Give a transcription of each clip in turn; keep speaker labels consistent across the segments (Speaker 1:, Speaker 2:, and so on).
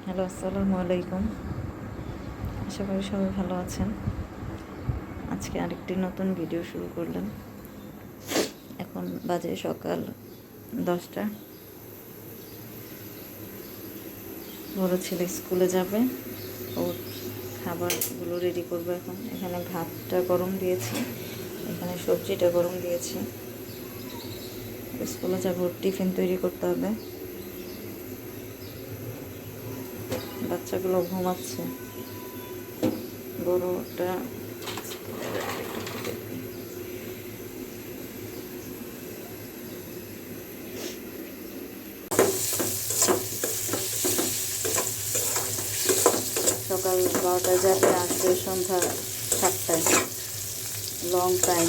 Speaker 1: Hello, আসসালামু আলাইকুম। আশা করি সবাই ভালো আছেন। আজকে আরেকটি নতুন ভিডিও শুরু করলাম। এখন বাজে সকাল 10টা। বড় ছেলে স্কুলে যাবে, ওর খাবারগুলো রেডি করবো। এখন এখানে ভাতটা গরম দিয়েছি, এখানে সবজিটা গরম দিয়েছি। স্কুলে যাবো, ওর টিফিন তৈরি করতে হবে। বাচ্চাগুলো ঘুমাচ্ছে। বড়টা সকাল 12টায় যাবে, আসবে সন্ধ্যা 7টায়। Long time.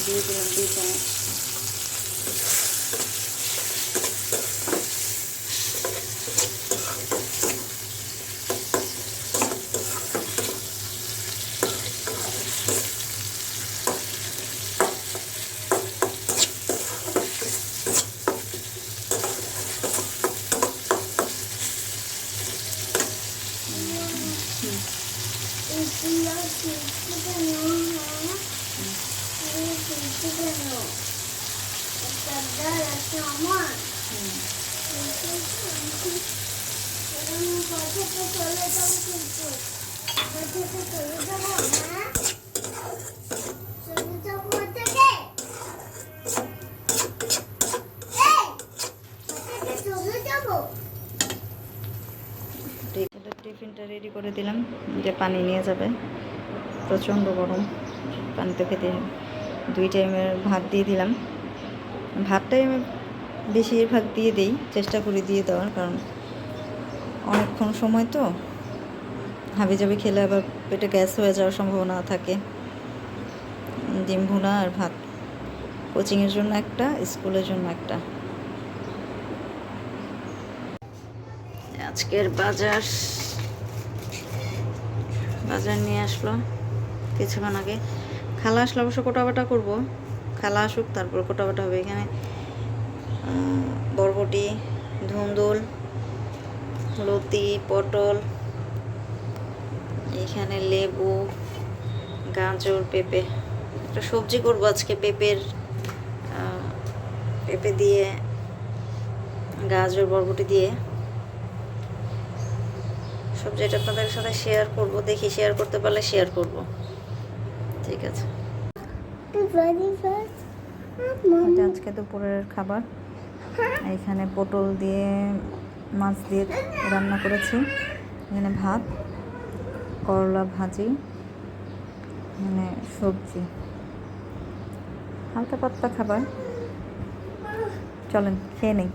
Speaker 1: দিয়ে দিলাম 2 চামচ। টিফিনটা রেডি করে দিলাম, যে পানি নিয়ে যাবে। প্রচণ্ড গরম, পানিতে খেতে। 2 টাইমের ভাত দিয়ে দিলাম। ভাতটাই আমি বেশিরভাগ দিয়ে দিই, চেষ্টা করি দিয়ে দেওয়ার, কারণ অনেকক্ষণ সময় তো হাবিজাবি খেলে আবার পেটে গ্যাস হয়ে যাওয়ার সম্ভাবনা থাকে। ডিম ভুনা আর ভাত, কোচিংয়ের জন্য একটা, স্কুলের জন্য একটা। আজকের বাজার নিয়ে আসলো কিছুক্ষণ আগে। খালা আসলে অবশ্য কোটাবাটা করবো। খালা আসুক, তারপর কোটাবাটা হবে। এখানে বরবটি, ধুন্দুল, লতি, পটল, এখানে লেবু, গাজর, পেঁপে। একটা সবজি করবো আজকে, পেঁপে দিয়ে, গাজর, বরবটি দিয়ে সবজিটা আপনাদের সাথে শেয়ার করব। দেখি শেয়ার করতে পারলে শেয়ার করব। ঠিক আছে, এটা আজকে দুপুরের খাবার। এখানে পটল দিয়ে, মাছ দিয়ে রান্না করেছি। এখানে ভাত, করলা ভাজি, মানে সবজি, হালকা পাতলা খাবার। চলেন খেয়ে নেই।